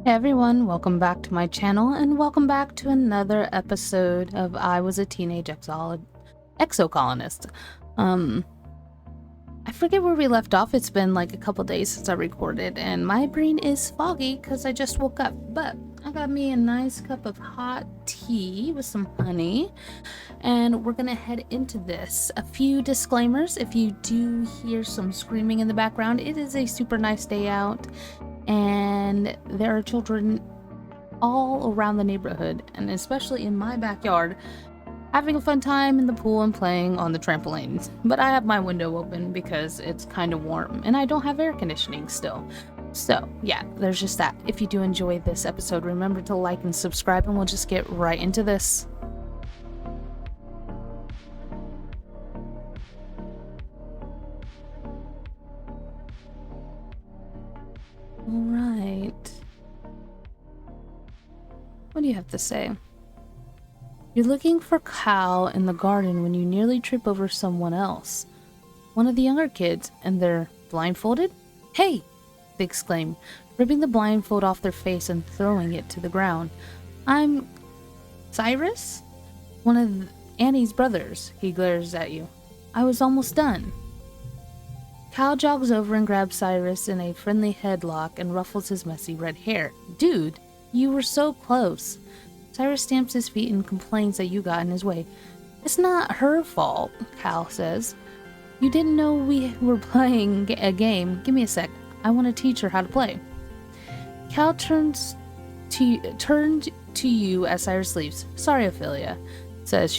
Hey everyone, welcome back to my channel and welcome back to another episode of I Was a Teenage Exocolonist. I forget where we left off. It's been like a couple days since I recorded and my brain is foggy because I just woke up, but I got me a nice cup of hot tea with some honey and we're gonna head into this. A few disclaimers: if you do hear some screaming in the background, it is a super nice day out and there are children all around the neighborhood, and especially in my backyard, having a fun time in the pool and playing on the trampolines. But I have my window open because it's kind of warm and I don't have air conditioning still. So yeah, there's just that. If you do enjoy this episode, remember to like and subscribe and we'll just get right into this. Alright. What do you have to say? You're looking for Cal in the garden when you nearly trip over someone else. One of the younger kids, and they're blindfolded? Hey! They exclaim, ripping the blindfold off their face and throwing it to the ground. I'm Cyrus? One of Annie's brothers. He glares at you. I was almost done. Cal jogs over and grabs Cyrus in a friendly headlock and ruffles his messy red hair. Dude, you were so close. Cyrus stamps his feet and complains that you got in his way. It's not her fault, Cal says. You didn't know we were playing a game. Give me a sec. I want to teach her how to play. Cal turned to you as Cyrus leaves. Sorry, Ophelia, he says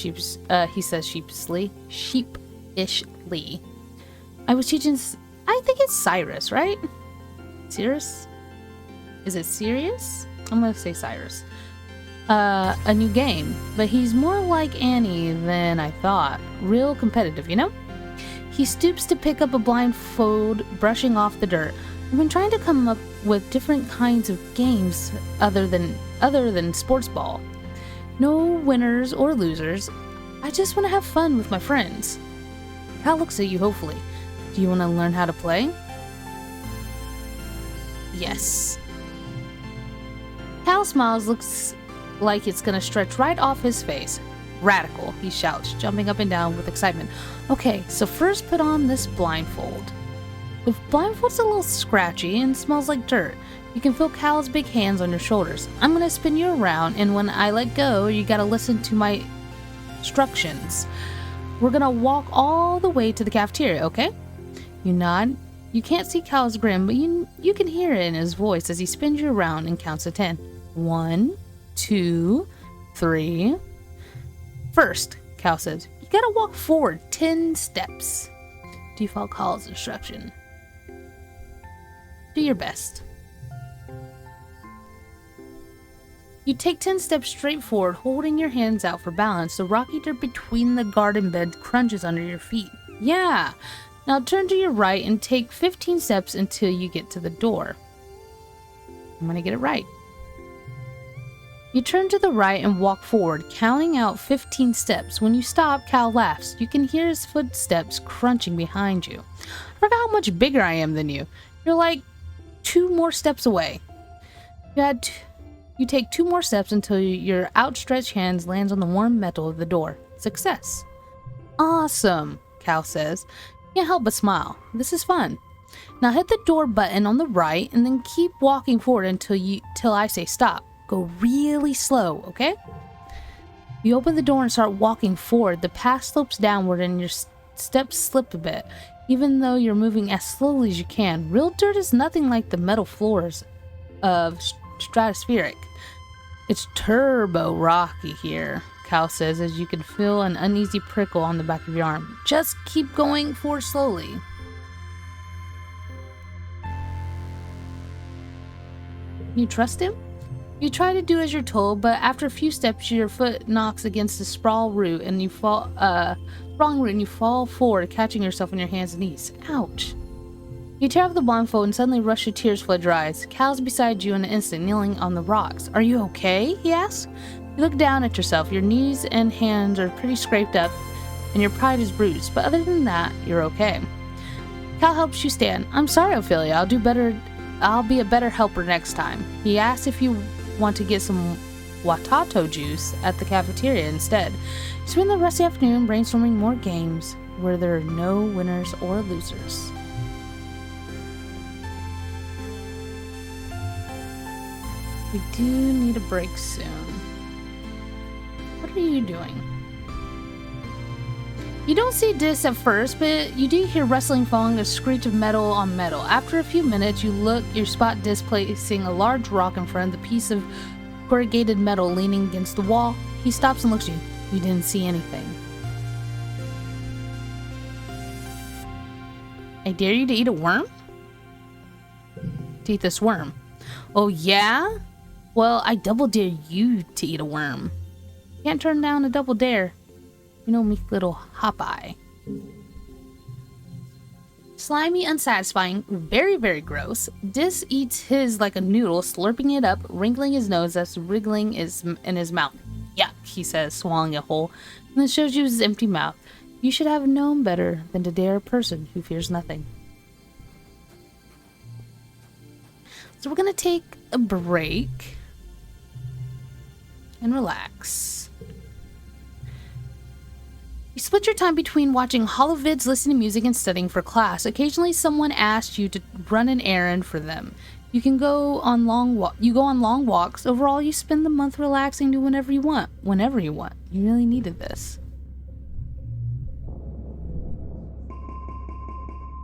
sheepishly. I was teaching. I think it's Cyrus, right? Cyrus? Is it Sirius? I'm gonna say Cyrus. A new game, but he's more like Annie than I thought. Real competitive, you know? He stoops to pick up a blindfold, brushing off the dirt. I've been trying to come up with different kinds of games other than sports ball. No winners or losers. I just want to have fun with my friends. Cal looks at you hopefully. Do you want to learn how to play? Yes. Cal smiles, looks like it's gonna stretch right off his face. Radical, he shouts, jumping up and down with excitement. Okay, so first put on this blindfold. The blindfold's a little scratchy and smells like dirt. You can feel Cal's big hands on your shoulders. I'm gonna spin you around, and when I let go, you gotta listen to my instructions. We're gonna walk all the way to the cafeteria, okay? You nod. You can't see Cal's grin, but you can hear it in his voice as he spins you around and counts to 10. 1, 2, 3. First, Cal says, you gotta walk forward 10 steps. Do you follow Cal's instruction? Do your best. You take 10 steps straight forward, holding your hands out for balance. The rocky dirt between the garden bed crunches under your feet. Yeah! Now turn to your right and take 15 steps until you get to the door. I'm gonna get it right. You turn to the right and walk forward, counting out 15 steps. When you stop, Cal laughs. You can hear his footsteps crunching behind you. I forgot how much bigger I am than you. You're like 2 more steps away. You take 2 more steps until your outstretched hands lands on the warm metal of the door. Success. Awesome, Cal says. Can't help but smile. This is fun. Now hit the door button on the right and then keep walking forward until I say stop. Go really slow, okay? You open the door and start walking forward. The path slopes downward and your steps slip a bit, even though you're moving as slowly as you can. Real dirt is nothing like the metal floors of stratospheric. It's turbo rocky here, Cal says as you can feel an uneasy prickle on the back of your arm. Just keep going forward slowly. You trust him? You try to do as you're told, but after a few steps, your foot knocks against the sprawling root and you fall forward, catching yourself on your hands and knees. Ouch. You tear off the blindfold and suddenly rush of tears flood your eyes. Cal's beside you in an instant, kneeling on the rocks. Are you okay? He asks. You look down at yourself. Your knees and hands are pretty scraped up and your pride is bruised, but other than that, you're okay. Cal helps you stand. I'm sorry, Ophelia. I'll do better I'll be a better helper next time. He asked if you want to get some Watato juice at the cafeteria instead. Spend the rest of the afternoon brainstorming more games where there are no winners or losers. We do need a break soon. What are you doing? You don't see Dis at first, but you do hear rustling following a screech of metal on metal. After a few minutes, you spot Dis placing a large rock in front of the piece of corrugated metal leaning against the wall. He stops and looks at you. You didn't see anything. I dare you to eat a worm? To eat this worm. Oh yeah? Well, I double dare you to eat a worm. Can't turn down a double dare. You know, meek little hop-eye. Slimy, unsatisfying, very, very gross. Dis eats his like a noodle, slurping it up, wrinkling his nose as wriggling in his mouth. Yuck, he says, swallowing it whole. And then shows you his empty mouth. You should have known better than to dare a person who fears nothing. So we're gonna take a break and relax. You split your time between watching holovids, listening to music, and studying for class. Occasionally, someone asks you to run an errand for them. You go on long walks. Overall, you spend the month relaxing, do whenever you want. Whenever you want. You really needed this.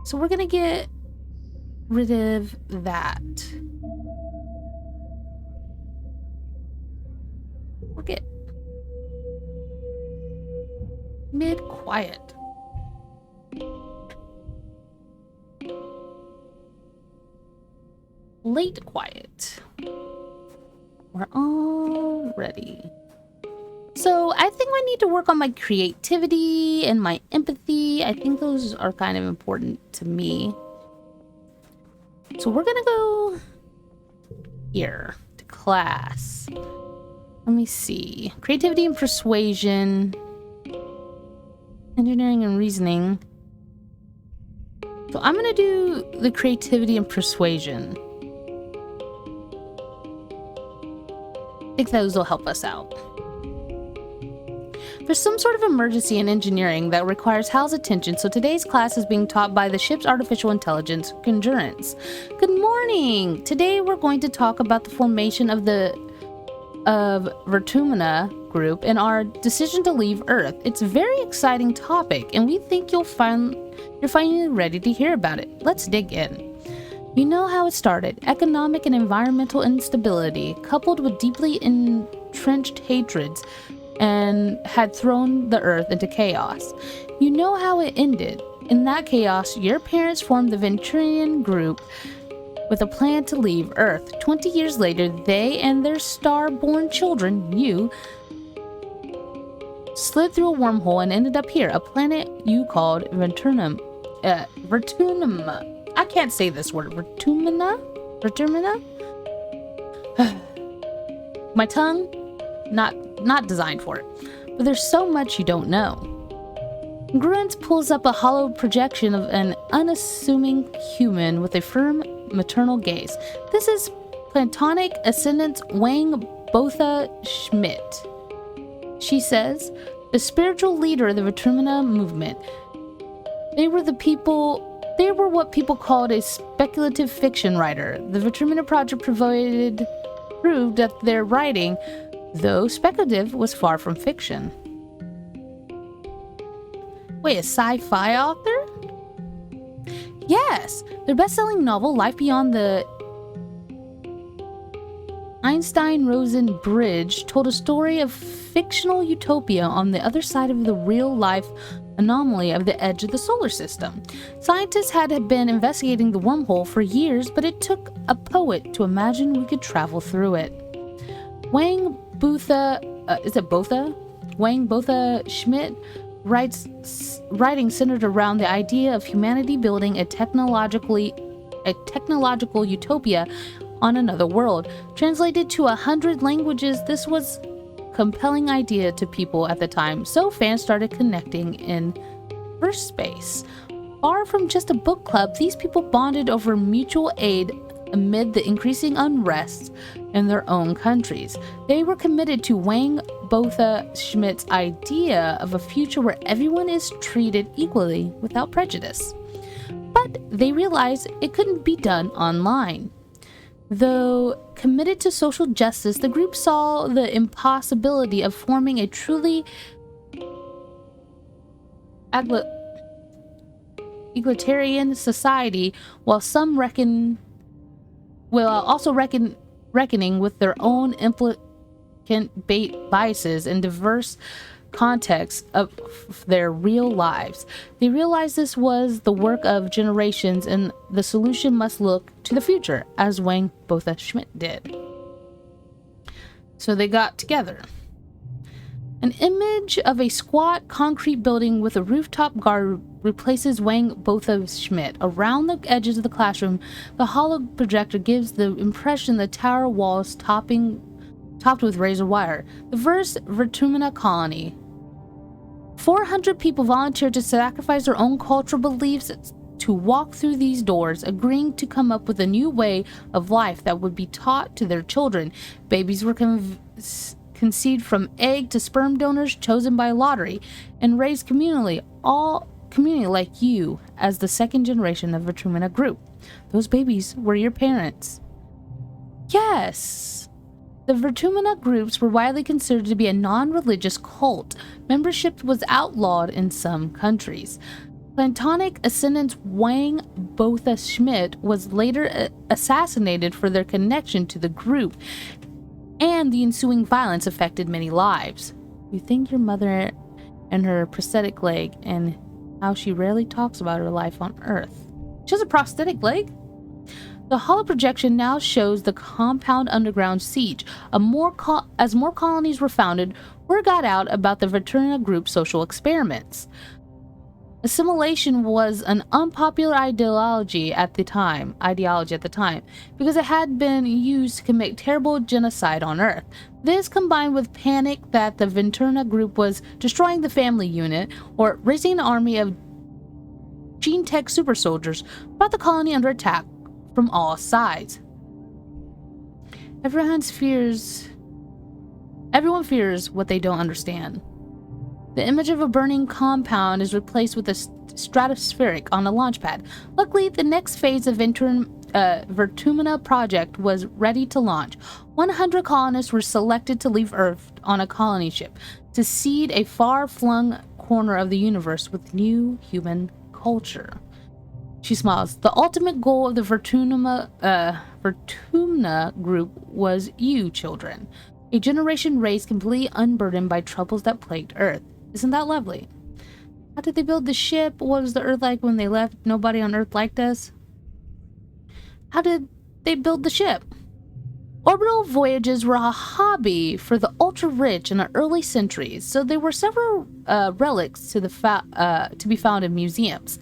So we're gonna get rid of that. We'll get mid-quiet. Late quiet. We're all ready. So I think I need to work on my creativity and my empathy. I think those are kind of important to me. So we're gonna go here to class. Let me see. Creativity and persuasion. Engineering and reasoning. So I'm gonna do the creativity and persuasion. I think those will help us out. There's some sort of emergency in engineering that requires Hal's attention, so today's class is being taught by the ship's artificial intelligence, Conjurance. Good morning! Today we're going to talk about the formation of the Vertumna group and our decision to leave Earth. It's a very exciting topic, and we think you're finally ready to hear about it. Let's dig in. You know how it started. Economic and environmental instability, coupled with deeply entrenched hatreds, and had thrown the Earth into chaos. You know how it ended. In that chaos, your parents formed the Venturian group with a plan to leave Earth. 20 years later, they and their star-born children, you, slid through a wormhole and ended up here, a planet you called Vertumna. I can't say this word. Vertumna? My tongue, not designed for it. But there's so much you don't know. Grunt pulls up a hollow projection of an unassuming human with a firm maternal gaze. This is Platonic Ascendant Wang Botha Schmidt. She says, the spiritual leader of the Vertumna movement. They were what people called a speculative fiction writer. The Vertumna project proved that their writing, though speculative, was far from fiction. Wait, a sci-fi author? Yes! Their best-selling novel, Life Beyond the Einstein-Rosen Bridge, told a story of fictional utopia on the other side of the real-life anomaly of the edge of the solar system. Scientists had been investigating the wormhole for years, but it took a poet to imagine we could travel through it. Wang Botha Schmidt writing centered around the idea of humanity building a technological utopia on another world. Translated to 100 languages, this was a compelling idea to people at the time, so fans started connecting in verse space. Far from just a book club, these people bonded over mutual aid amid the increasing unrest in their own countries. They were committed to Wang Botha Schmidt's idea of a future where everyone is treated equally without prejudice. But they realized it couldn't be done online. Though committed to social justice, the group saw the impossibility of forming a truly egalitarian society, while some reckoning with their own implicant biases and diverse contexts of their real lives. They realized this was the work of generations and the solution must look to the future, as Wang Botha Schmidt did. So they got together. An image of a squat concrete building with a rooftop garden replaces Wang Botha Schmidt. Around the edges of the classroom, the hollow projector gives the impression the tower walls topped with razor wire. The first Vertumna colony. 400 people volunteered to sacrifice their own cultural beliefs to walk through these doors, agreeing to come up with a new way of life that would be taught to their children. Babies were conceived from egg to sperm donors chosen by lottery and raised communally, like you, as the second generation of Vertumna group. Those babies were your parents. Yes! The Vertumna groups were widely considered to be a non-religious cult. Membership was outlawed in some countries. Platonic ascendant Wang Botha Schmidt was later assassinated for their connection to the group, and the ensuing violence affected many lives. You think your mother and her prosthetic leg and how she rarely talks about her life on Earth. She has a prosthetic leg? The hollow projection now shows the compound underground siege. As more colonies were founded, word got out about the Vertumna group's social experiments. Assimilation was an unpopular ideology at the time, because it had been used to commit terrible genocide on Earth. This, combined with panic that the Vertumna group was destroying the family unit or raising an army of gene tech super soldiers, brought the colony under attack from all sides. Everyone fears what they don't understand. The image of a burning compound is replaced with a stratospheric on a launch pad. Luckily, the next phase of Vertumna project was ready to launch. 100 colonists were selected to leave Earth on a colony ship to seed a far-flung corner of the universe with new human culture. She smiles. The ultimate goal of the Vertumna group was you, children. A generation raised completely unburdened by troubles that plagued Earth. Isn't that lovely? How did they build the ship? What was the Earth like when they left? Nobody on Earth liked us. How did they build the ship? Orbital voyages were a hobby for the ultra-rich in the early centuries, so there were several relics to be found in museums.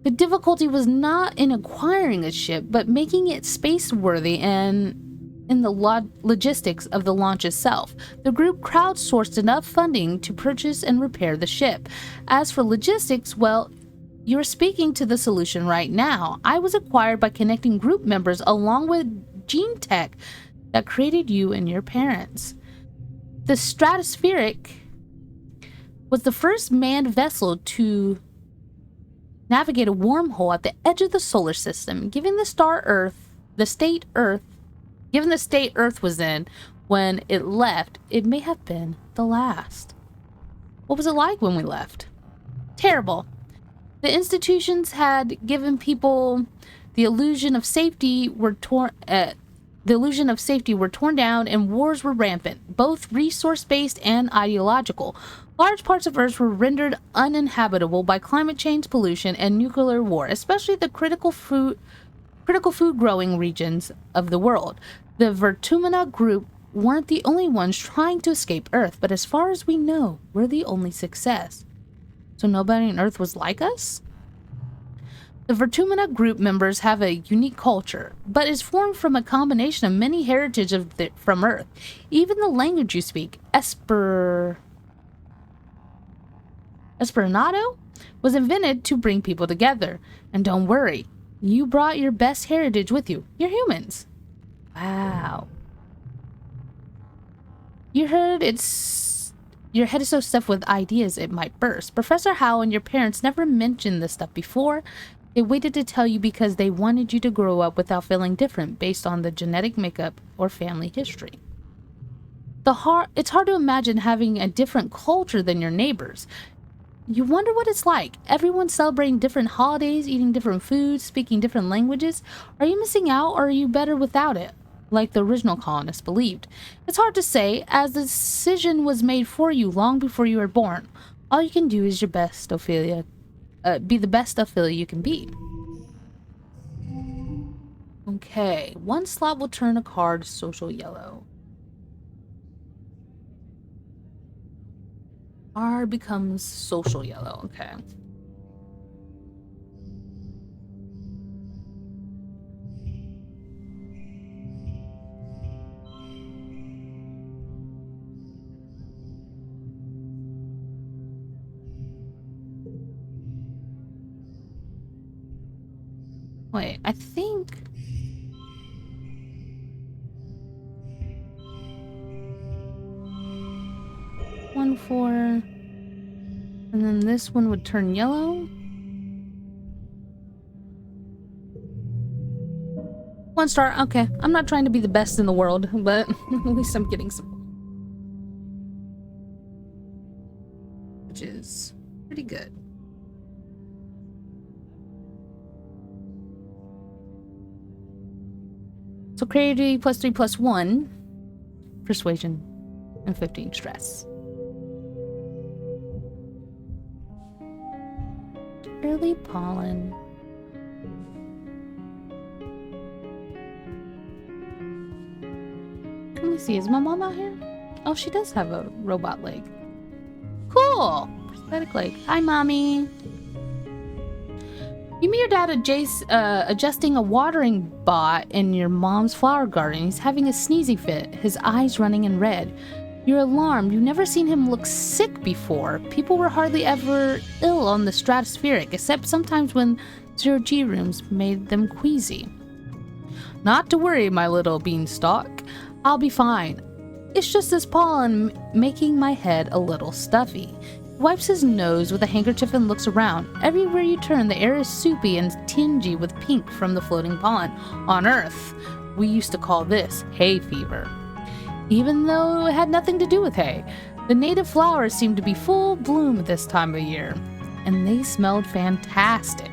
The difficulty was not in acquiring a ship, but making it space-worthy and in the logistics of the launch itself. The group crowdsourced enough funding to purchase and repair the ship. As for logistics, well, you're speaking to the solution right now. I was acquired by connecting group members along with gene tech that created you and your parents. The stratospheric was the first manned vessel to navigate a wormhole at the edge of the solar system, given the state Earth was in when it left. It may have been the last. What was it like when we left? Terrible. The institutions had given people the illusion of safety were torn down, and wars were rampant, both resource-based and ideological. Large parts of Earth were rendered uninhabitable by climate change, pollution, and nuclear war, especially the critical food growing regions of the world. The Vertumna group weren't the only ones trying to escape Earth, but as far as we know, we're the only success. So nobody on Earth was like us? The Vertumna group members have a unique culture, but is formed from a combination of many heritages from Earth. Even the language you speak, Esperanto, was invented to bring people together. And don't worry, You brought your best heritage with you. You're humans. Wow. You heard your head is so stuffed with ideas it might burst. Professor Howe and your parents never mentioned this stuff before. They waited to tell you because they wanted you to grow up without feeling different based on the genetic makeup or family history. It's hard to imagine having a different culture than your neighbors. You wonder what it's like. Everyone celebrating different holidays, eating different foods, speaking different languages. Are you missing out, or are you better without it? Like the original colonists believed. It's hard to say, as the decision was made for you long before you were born. All you can do is your best, Ophelia. Be the best Ophelia you can be. Okay, one slot will turn a card social yellow. R becomes social yellow. Okay. Wait, I think... One, four... And then this one would turn yellow. One star, okay. I'm not trying to be the best in the world, but at least I'm getting some. Which is pretty good. So creativity +3 +1. Persuasion. And 15 stress. Early pollen. Let me see, is my mom out here? Oh, she does have a robot leg. Cool! Prosthetic leg. Hi, Mommy! You meet your dad adjusting a watering bot in your mom's flower garden. He's having a sneezy fit, his eyes running in red. You're alarmed. You've never seen him look sick before. People were hardly ever ill on the stratospheric, except sometimes when zero-G rooms made them queasy. Not to worry, my little beanstalk. I'll be fine. It's just this pollen making my head a little stuffy. He wipes his nose with a handkerchief and looks around. Everywhere you turn, the air is soupy and tingy with pink from the floating pollen. On Earth, we used to call this hay fever. Even though it had nothing to do with hay, the native flowers seemed to be full bloom at this time of year, and they smelled fantastic.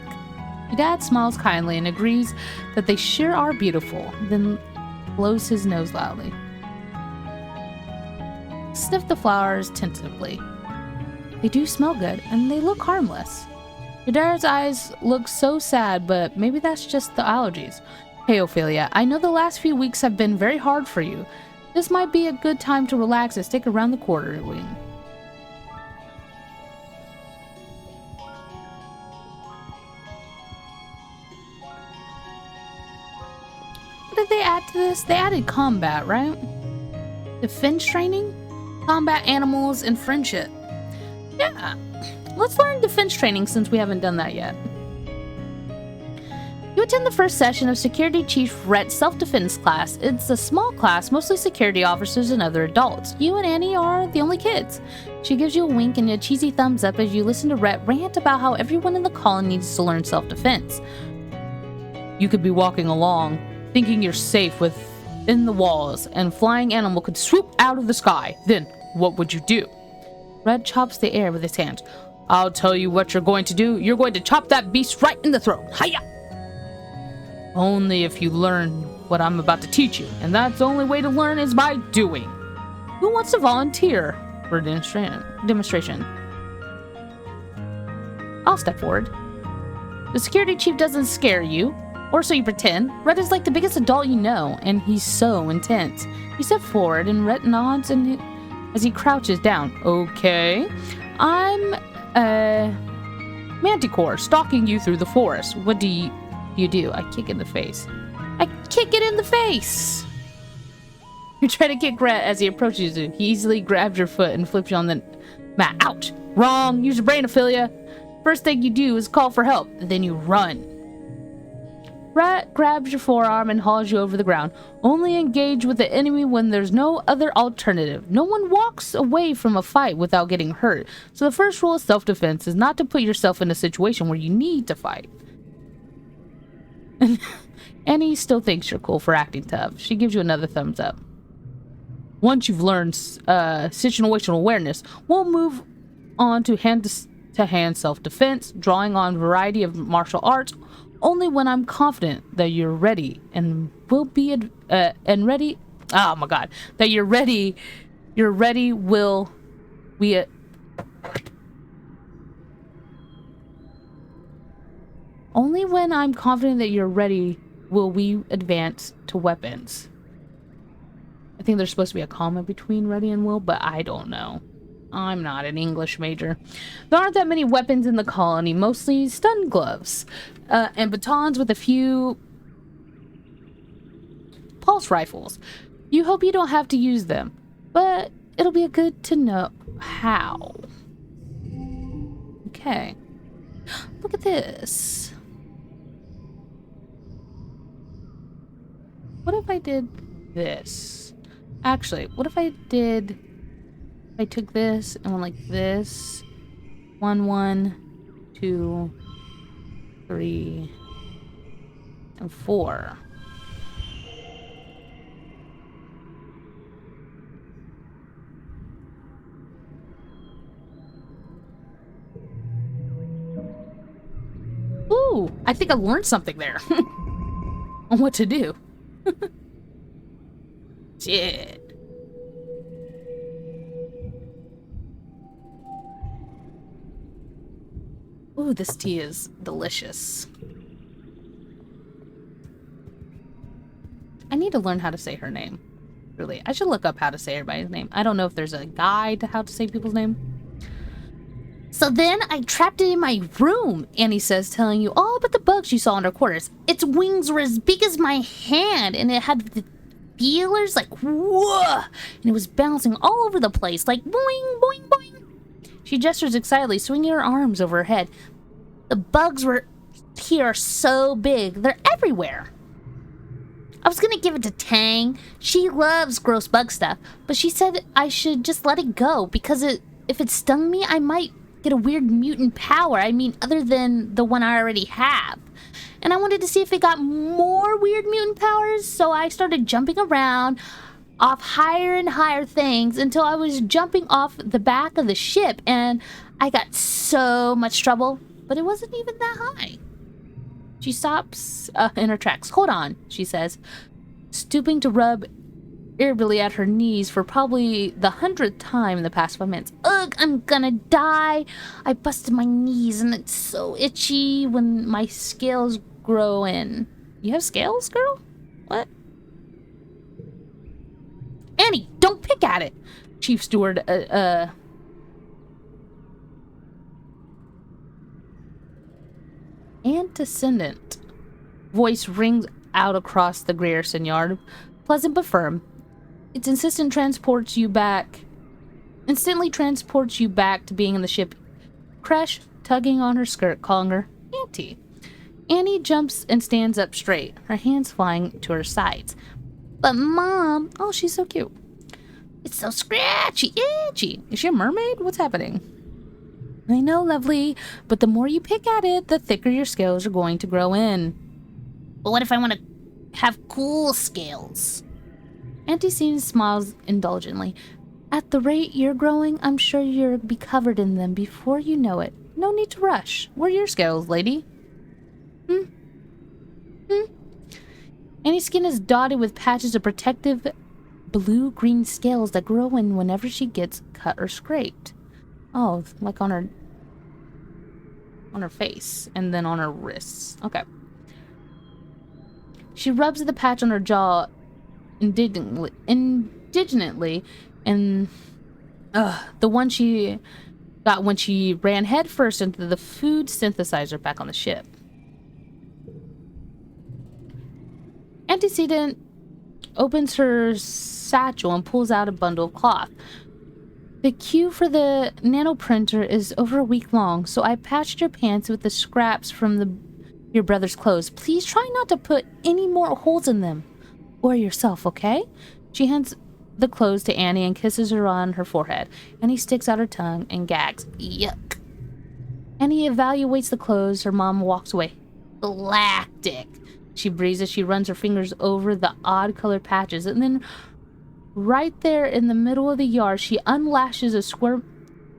Your dad smiles kindly and agrees that they sure are beautiful, then blows his nose loudly. Sniff the flowers tentatively. They do smell good, and they look harmless. Your dad's eyes look so sad, but maybe that's just the allergies. Hey, Ophelia, I know the last few weeks have been very hard for you. This might be a good time to relax and stick around the quarter wing. What did they add to this? They added combat, right? Defense training? Combat animals and friendship. Yeah. Let's learn defense training since we haven't done that yet. You attend the first session of Security Chief Rhett's self-defense class. It's a small class, mostly security officers and other adults. You and Annie are the only kids. She gives you a wink and a cheesy thumbs up as you listen to Rhett rant about how everyone in the colony needs to learn self-defense. You could be walking along, thinking you're safe within the walls, and a flying animal could swoop out of the sky. Then, what would you do? Rhett chops the air with his hand. I'll tell you what you're going to do. You're going to chop that beast right in the throat. Hiya! Only if you learn what I'm about to teach you, and that's the only way to learn is by doing. Who wants to volunteer for a demonstration? I'll step forward. The security chief doesn't scare you, or so you pretend. Rhett is like the biggest adult you know, and he's so intense. You step forward, and Rhett nods as he crouches down. Okay, I'm Manticore, stalking you through the forest. What do you do? I kick in the face. I kick it in the face! You try to kick Rhett as he approaches you. He easily grabs your foot and flips you on the mat. Ouch! Wrong! Use your brain, Ophelia! First thing you do is call for help, and then you run. Rat grabs your forearm and hauls you over the ground. Only engage with the enemy when there's no other alternative. No one walks away from a fight without getting hurt. So the first rule of self-defense is not to put yourself in a situation where you need to fight. Annie still thinks you're cool for acting tough. She gives you another thumbs up. Once you've learned situational awareness, we'll move on to hand-to-hand self-defense, drawing on a variety of martial arts. Only when I'm confident that you're ready and will be ready. Oh my god, that you're ready. You're ready. Will we? Only when I'm confident that you're ready will we advance to weapons. I think there's supposed to be a comma between ready and will, but I don't know. I'm not an English major. There aren't that many weapons in the colony, mostly stun gloves and batons with a few pulse rifles. You hope you don't have to use them, but it'll be good to know how. Okay. Look at this. What if I did this? Actually, what if I took this and went like this? 1, 2, 3, and 4. Ooh, I think I learned something there on what to do. Shit. Ooh, this tea is delicious. I need to learn how to say her name. Really, I should look up how to say everybody's name. I don't know if there's a guide to how to say people's name. So then I trapped it in my room, Annie says, telling you all about the bugs you saw in her quarters. Its wings were as big as my hand, and it had the feelers like whoa, and it was bouncing all over the place like boing, boing, boing. She gestures excitedly, swinging her arms over her head. The bugs were here so big, they're everywhere. I was gonna give it to Tang. She loves gross bug stuff, but she said I should just let it go because if it stung me, I might get a weird mutant power. I mean, other than the one I already have. And I wanted to see if it got more weird mutant powers, so I started jumping around off higher and higher things until I was jumping off the back of the ship, and I got so much trouble, but it wasn't even that high. She stops in her tracks. Hold on, she says, stooping to rub irritably at her knees for probably the 100th time in the past 5 minutes. Ugh, I'm gonna die. I busted my knees and it's so itchy when my scales grow in. You have scales, girl? What? Annie, don't pick at it. Chief Steward, Antecedent voice rings out across the Grierson yard, pleasant but firm. Its instantly transports you back to being in the ship. Crash, tugging on her skirt, calling her Auntie. Annie jumps and stands up straight, her hands flying to her sides. But Mom, oh, she's so cute. It's so scratchy, itchy. Is she a mermaid? What's happening? I know, lovely, but the more you pick at it, the thicker your scales are going to grow in. But what if I want to have cool scales? Auntie Scene smiles indulgently. At the rate you're growing, I'm sure you'll be covered in them before you know it. No need to rush. Where are your scales, lady? Annie's skin is dotted with patches of protective blue-green scales that grow in whenever she gets cut or scraped. Oh, like on her face and then on her wrists. Okay. She rubs the patch on her jaw indignantly, and the one she got when she ran headfirst into the food synthesizer back on the ship. Antecedent opens her satchel and pulls out a bundle of cloth. The queue for the nanoprinter is over a week long, so I patched your pants with the scraps from the your brother's clothes. Please try not to put any more holes in them. Or yourself, okay? She hands the clothes to Annie and kisses her on her forehead. Annie sticks out her tongue and gags. Yuck. Annie evaluates the clothes. Her mom walks away. Galactic. She breathes as she runs her fingers over the odd colored patches, and then right there in the middle of the yard, she unlashes a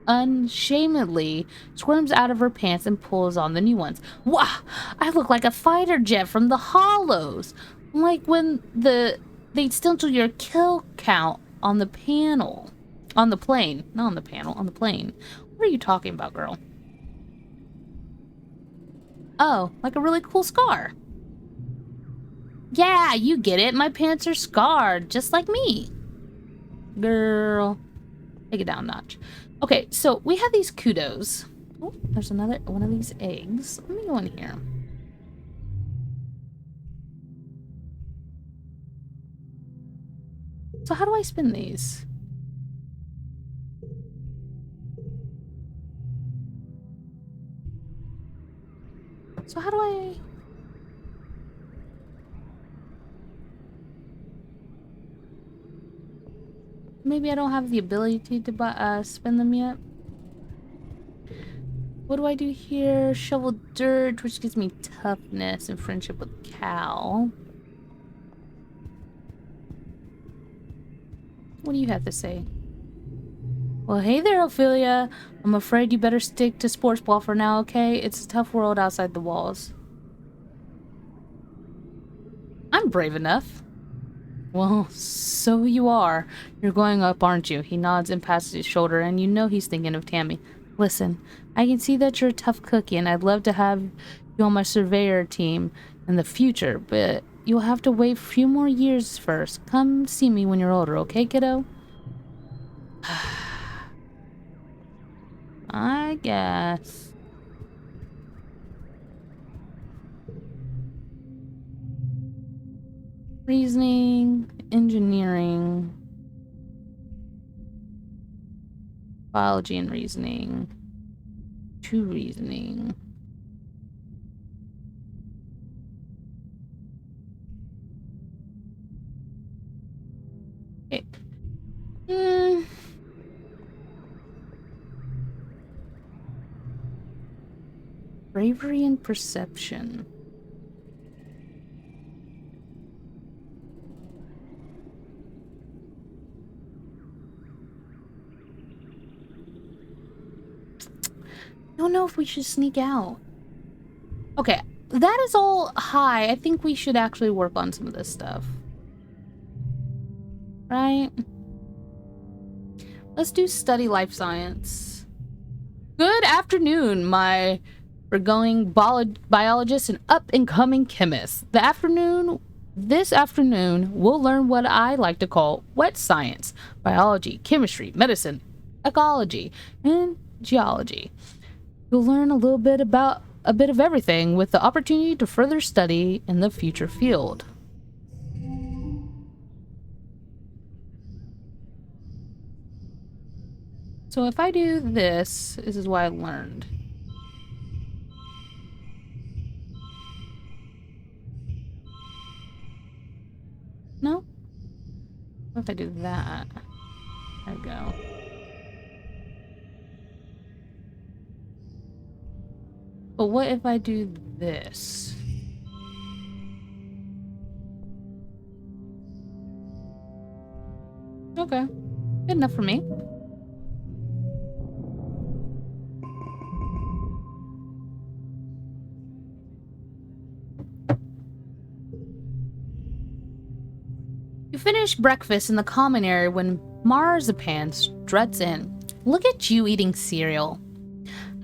unshamedly squirms out of her pants and pulls on the new ones. Wow, I look like a fighter jet from the Hollows. Like when they'd stencil your kill count on the panel. On the plane. Not on the panel, on the plane. What are you talking about, girl? Oh, like a really cool scar. Yeah, you get it. My pants are scarred, just like me. Girl. Take it down a notch. Okay, so we have these kudos. Oh, there's another one of these eggs. Let me go in here. So how do I spin these? So how do I... Maybe I don't have the ability to spin them yet. What do I do here? Shovel dirt, which gives me toughness and friendship with Cal. What do you have to say? Well, hey there, Ophelia. I'm afraid you better stick to sports ball for now, okay? It's a tough world outside the walls. I'm brave enough. Well, so you are. You're going up, aren't you? He nods and passes his shoulder, and you know he's thinking of Tammy. Listen, I can see that you're a tough cookie, and I'd love to have you on my surveyor team in the future, but you'll have to wait a few more years first. Come see me when you're older, okay, kiddo? I guess. Reasoning, engineering, biology and reasoning, 2 reasoning. Okay. Bravery and perception. I don't know if we should sneak out. Okay, that is all high. I think we should actually work on some of this stuff. Right? Let's do study life science. Good afternoon, my forgoing biologist and up-and-coming chemist. This afternoon, we'll learn what I like to call wet science. Biology, chemistry, medicine, ecology, and geology. You'll learn a little bit about a bit of everything with the opportunity to further study in the future field. So if I do this is what I learned. No? What if I do that? There we go. But what if I do this? Okay. Good enough for me. You finish breakfast in the common area when Marzipan struts in. Look at you eating cereal.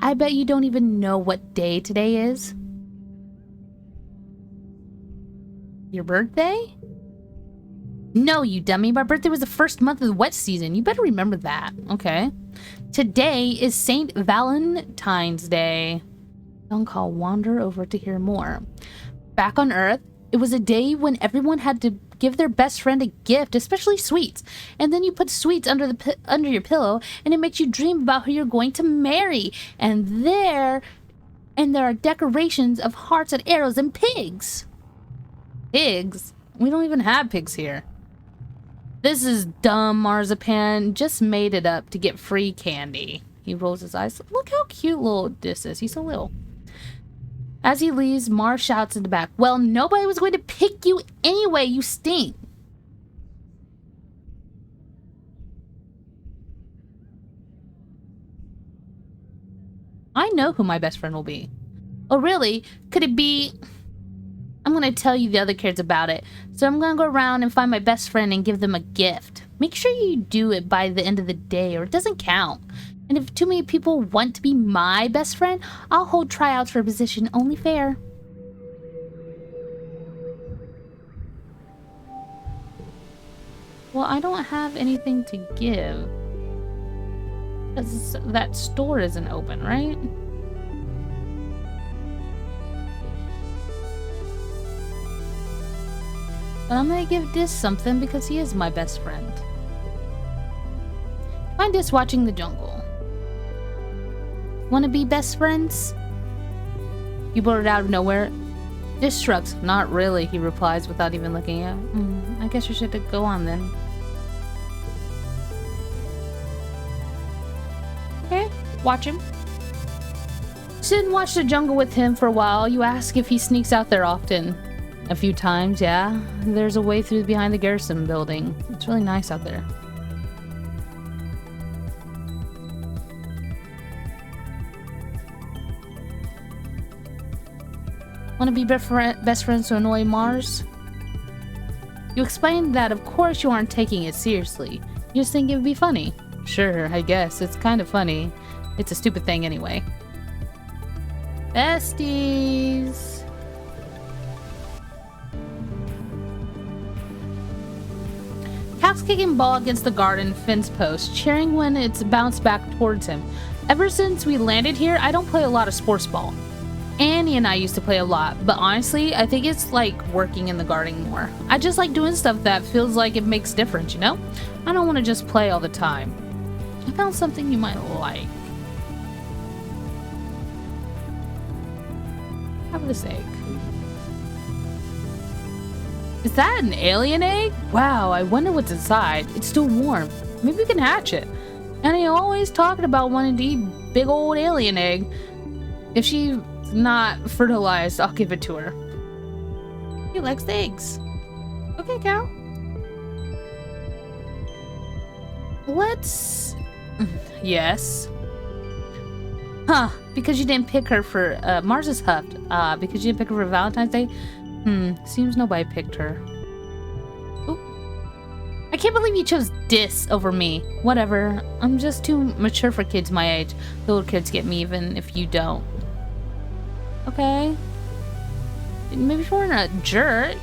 I bet you don't even know what day today is. Your birthday? No, you dummy. My birthday was the first month of the wet season. You better remember that. Okay. Today is St. Valentine's Day. Don't call Wander over to hear more. Back on Earth, it was a day when everyone had to give their best friend a gift, especially sweets. And then you put sweets under your pillow, and it makes you dream about who you're going to marry. And And there are decorations of hearts and arrows and pigs. Pigs? We don't even have pigs here. This is dumb, Marzipan. Just made it up to get free candy. He rolls his eyes. Look how cute little this is. He's so little. As he leaves, Mars shouts in the back, well, nobody was going to pick you anyway, you stink. I know who my best friend will be. Oh, really? Could it be... I'm going to tell you the other kids about it. So I'm going to go around and find my best friend and give them a gift. Make sure you do it by the end of the day or it doesn't count. And if too many people want to be my best friend, I'll hold tryouts for a position. Only fair. Well, I don't have anything to give. Because that store isn't open, right? But I'm gonna give Dis something because he is my best friend. Find Dis watching the jungle. Wanna be best friends? You blurted out of nowhere. Dis shrugs. Not really, he replies without even looking at I guess you should go on then. Okay, watch him. Sit and watch the jungle with him for a while. You ask if he sneaks out there often. A few times, yeah. There's a way through behind the garrison building. It's really nice out there. Want to be best friends to annoy Mars? You explained that of course you aren't taking it seriously. You just think it would be funny. Sure, I guess. It's kind of funny. It's a stupid thing anyway. Besties! Cal's kicking ball against the garden fence post, cheering when it's bounced back towards him. Ever since we landed here, I don't play a lot of sports ball. Annie and I used to play a lot, but honestly, I think it's like working in the garden more. I just like doing stuff that feels like it makes difference, you know? I don't want to just play all the time. I found something you might like. Have this egg. Is that an alien egg? Wow, I wonder what's inside. It's still warm. Maybe we can hatch it. Annie always talking about wanting to eat big old alien egg. If she's not fertilized, I'll give it to her. He likes the eggs. Okay, Cal. Let's... Yes. Huh, because you didn't pick her for... Mars is huffed. Because you didn't pick her for Valentine's Day? Seems nobody picked her. Oop. I can't believe you chose Dis over me. Whatever. I'm just too mature for kids my age. The little kids get me even if you don't. Okay. Maybe you weren't a jerk.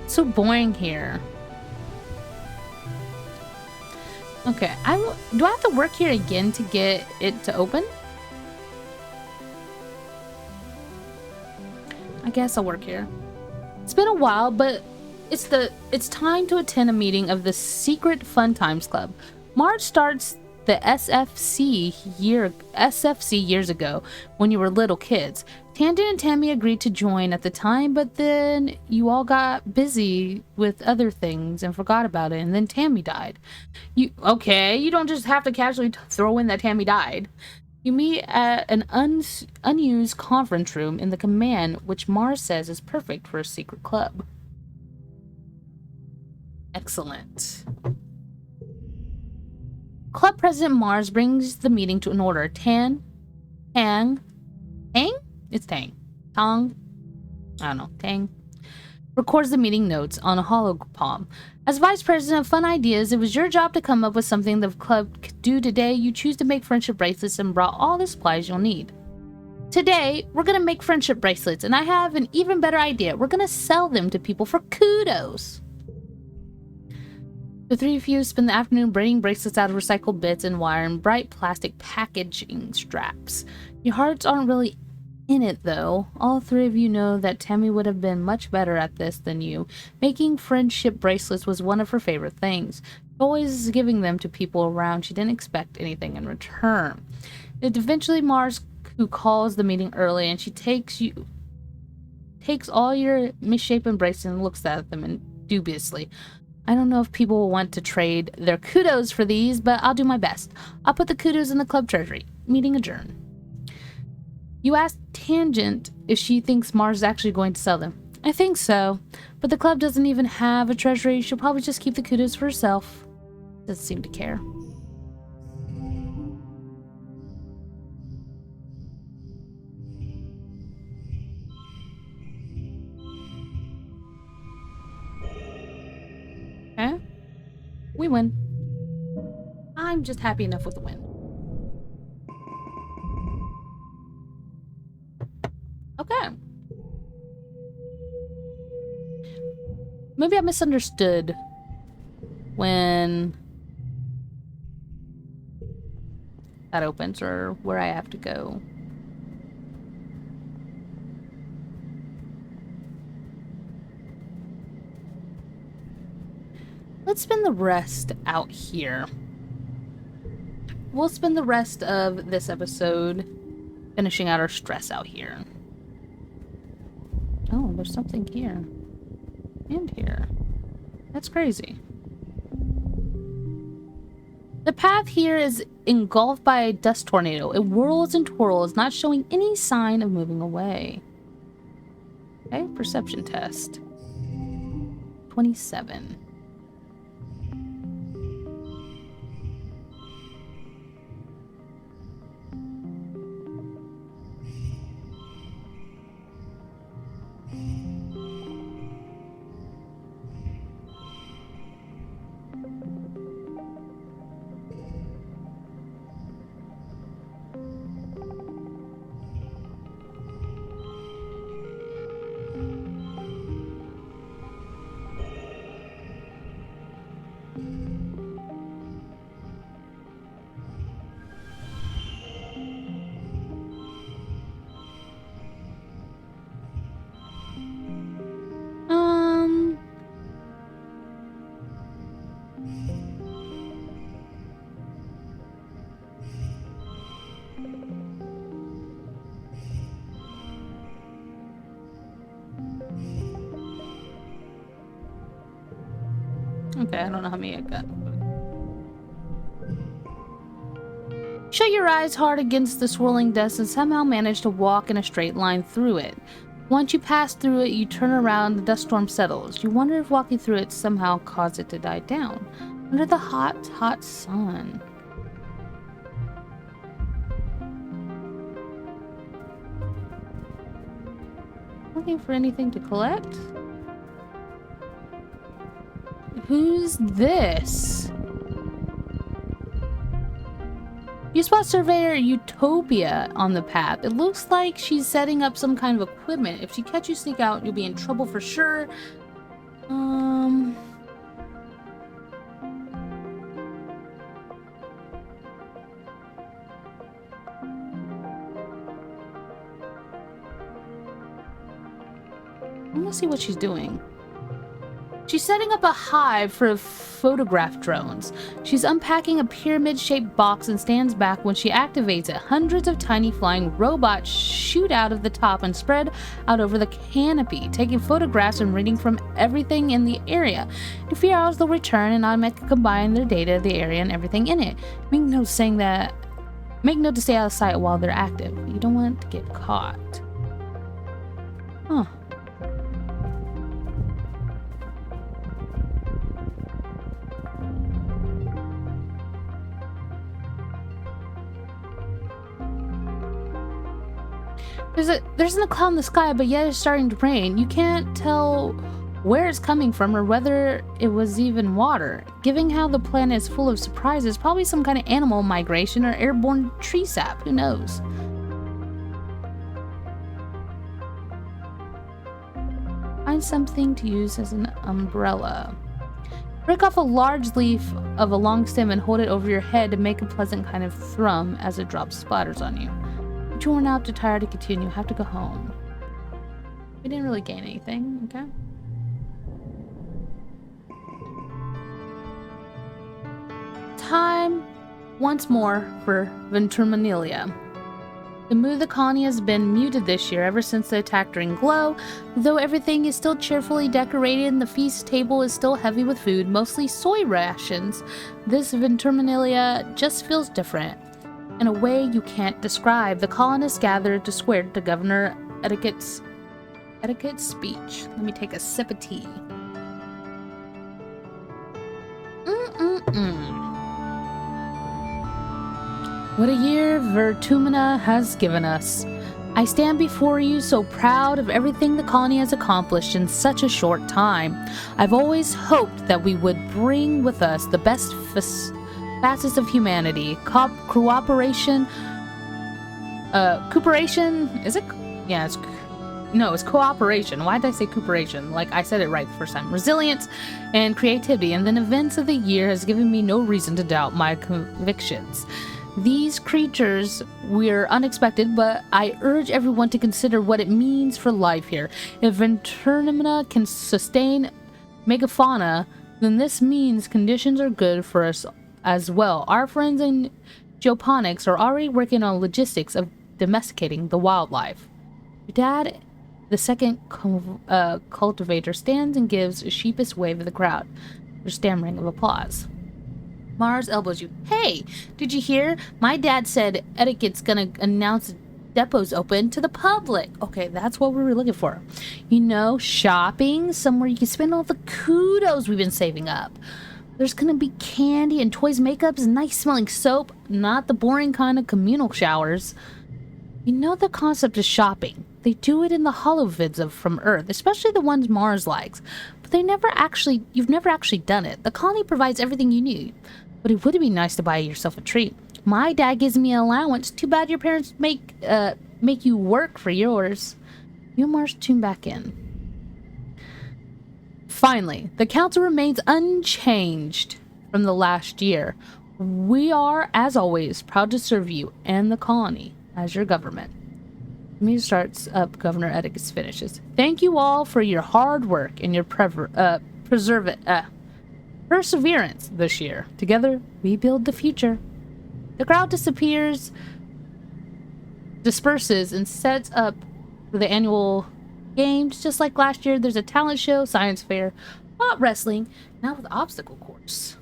It's so boring here. Okay, do I have to work here again to get it to open? I guess I'll work here. It's been a while, but it's time to attend a meeting of the Secret Fun Times Club. Marge starts the SFC years ago when you were little kids. Tangent and Tammy agreed to join at the time, but then you all got busy with other things and forgot about it, and then Tammy died. You don't just have to casually throw in that Tammy died. You meet at an unused conference room in the command, which Mars says is perfect for a secret club. Excellent. Club President Mars brings the meeting to an order. Tang? It's Tang. Tang? I don't know. Tang. Records the meeting notes on a holopalm. As Vice President of Fun Ideas, it was your job to come up with something the club could do today. You choose to make friendship bracelets and brought all the supplies you'll need. Today, we're going to make friendship bracelets, and I have an even better idea. We're going to sell them to people for kudos. The three of you spend the afternoon braiding bracelets out of recycled bits and wire and bright plastic packaging straps. Your hearts aren't really in it, though. All three of you know that Tammy would have been much better at this than you. Making friendship bracelets was one of her favorite things. Always giving them to people around she didn't expect anything in return. Eventually, Mars who calls the meeting early, and she takes all your misshapen bracelets and looks at them dubiously. I don't know if people will want to trade their kudos for these, but I'll do my best. I'll put the kudos in the club treasury. Meeting adjourned. You ask Tangent if she thinks Mars is actually going to sell them. I think so, but the club doesn't even have a treasury. She'll probably just keep the kudos for herself. Doesn't seem to care. Okay. We win. I'm just happy enough with the win. Okay. Maybe I misunderstood when that opens or where I have to go. Let's spend the rest out here. We'll spend the rest of this episode finishing out our stress out here. Oh, there's something here. And here. That's crazy. The path here is engulfed by a dust tornado. It whirls and twirls, not showing any sign of moving away. Okay, perception test. 27. Okay, I don't know how many I got. Shut your eyes hard against the swirling dust and somehow manage to walk in a straight line through it. Once you pass through it, you turn around, the dust storm settles. You wonder if walking through it somehow caused it to die down. Under the hot, hot sun. Looking for anything to collect? Who's this? You spot Surveyor Utopia on the path. It looks like she's setting up some kind of equipment. If she catches you sneak out, you'll be in trouble for sure. I want to see what she's doing. She's setting up a hive for photograph drones. She's unpacking a pyramid-shaped box and stands back. When she activates it, hundreds of tiny flying robots shoot out of the top and spread out over the canopy, taking photographs and reading from everything in the area. In a few hours, they'll return and automatically combine their data, the area, and everything in it. Make note to stay out of sight while they're active. You don't want to get caught. Huh. There isn't a cloud in the sky, but yet it's starting to rain. You can't tell where it's coming from or whether it was even water. Given how the planet is full of surprises, probably some kind of animal migration or airborne tree sap. Who knows? Find something to use as an umbrella. Break off a large leaf of a long stem and hold it over your head to make a pleasant kind of thrum as it drops splatters on you. Too worn out, too tired to continue. Have to go home. We didn't really gain anything, okay? Time once more for Vertumna. The mood of the colony has been muted this year ever since the attack during Glow. Though everything is still cheerfully decorated and the feast table is still heavy with food, mostly soy rations, this Venturminalia just feels different. In a way you can't describe, the colonists gathered to swear to Governor Etiquette's speech. Let me take a sip of tea. What a year Vertumna has given us. I stand before you so proud of everything the colony has accomplished in such a short time. I've always hoped that we would bring with us the best facets of humanity. Cooperation. Is it? Yeah, it's cooperation. Why did I say cooperation? Like I said it right the first time. Resilience and creativity. And then events of the year has given me no reason to doubt my convictions. These creatures were unexpected, but I urge everyone to consider what it means for life here. If Vertumna can sustain megafauna, then this means conditions are good for us as well. Our friends in geoponics are already working on logistics of domesticating the wildlife. Your dad, the second cultivator, stands and gives a sheepish wave of the crowd. There's stammering of applause. Mars elbows you. Hey, did you hear? My dad said Etiquette's gonna announce depots open to the public. Okay, that's what we were looking for. You know, shopping, somewhere you can spend all the kudos we've been saving up. There's gonna be candy and toys, makeups, nice smelling soap, not the boring kind of communal showers. You know the concept of shopping. They do it in the holovids from Earth, especially the ones Mars likes. But you've never actually done it. The colony provides everything you need. But it would be nice to buy yourself a treat. My dad gives me an allowance. Too bad your parents make you work for yours. You and Mars tune back in. Finally, the council remains unchanged from the last year. We are, as always, proud to serve you and the colony as your government. The music starts up, Governor Etiquette finishes. Thank you all for your hard work and your perseverance this year. Together, we build the future. The crowd disperses, and sets up for the annual games. Just like last year, there's a talent show, science fair, bot wrestling, now with obstacle course.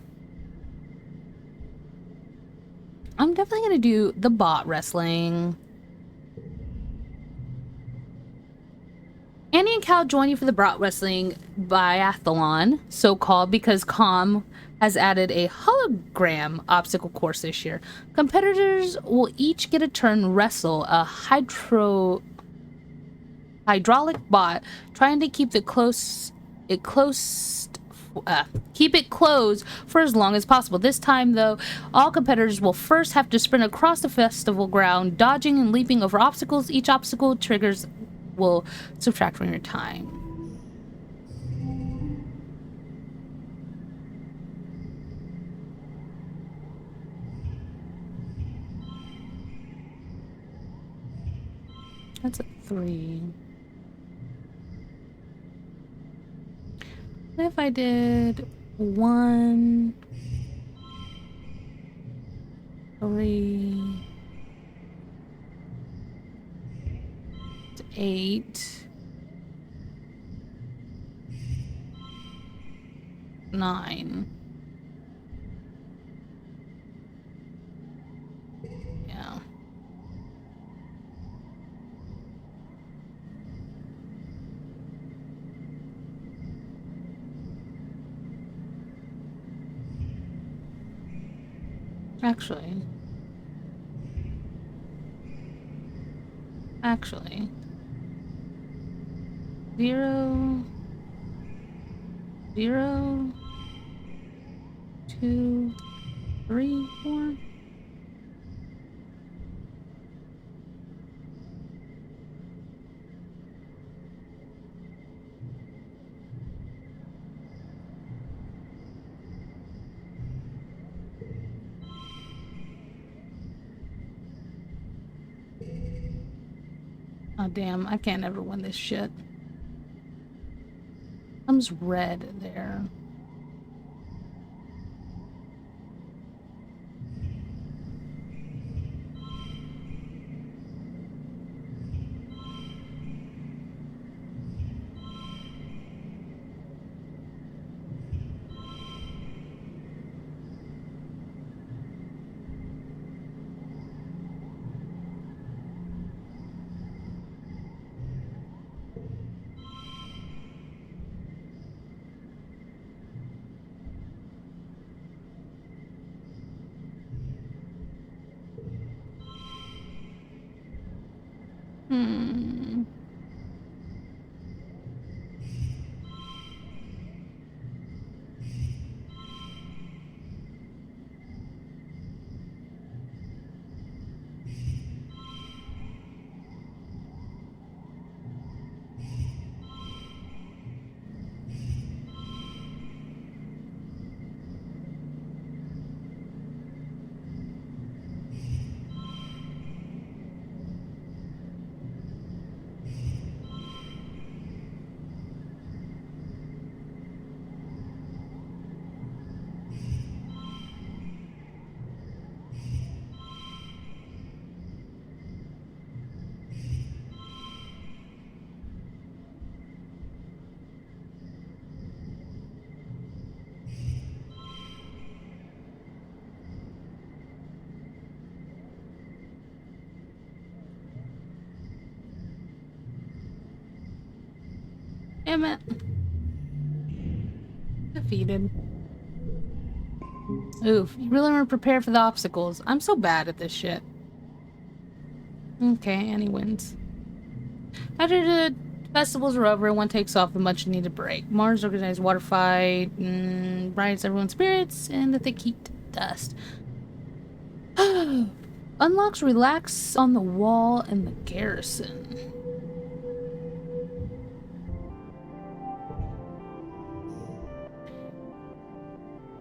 I'm definitely going to do the bot wrestling. Annie and Cal join you for the bot wrestling biathlon, so-called because Com has added a hologram obstacle course this year. Competitors will each get a turn wrestle a hydraulic bot, trying to keep it closed for as long as possible. This time, though, all competitors will first have to sprint across the festival ground, dodging and leaping over obstacles. Each obstacle triggers will subtract from your time. That's a 3. What if I did 1, 3, 8, 9. Yeah. Actually. 0, 0, 2, 3, 4. Oh damn, I can't ever win this shit. Comes red there. Hmm. Damn it. Defeated. Oof, you really weren't prepared for the obstacles. I'm so bad at this shit. Okay, Annie wins. After the festivals are over, everyone takes off a much needed break. Mars organized water fight, rides everyone's spirits, and the thick heat dust. Unlocks relax on the wall in the garrison.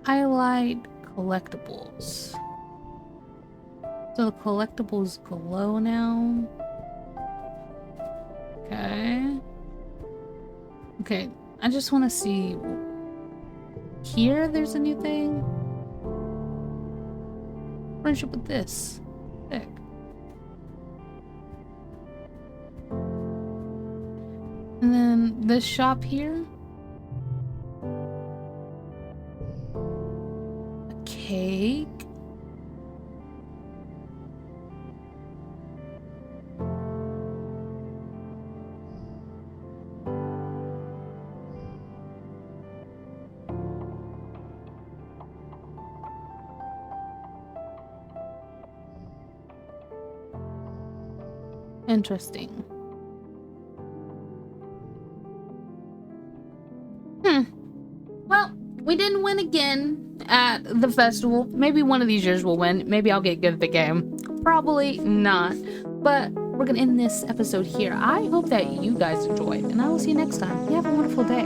Highlight collectibles. So the collectibles glow now. Okay. Okay, I just want to see. Here, there's a new thing. Friendship with this. Sick. And then this shop here. A cake. Interesting. Well, we didn't win again at the festival. Maybe one of these years we'll win. Maybe I'll get good at the game. Probably not. But we're gonna end this episode here. I hope that you guys enjoyed, and I will see you next time. You have a wonderful day.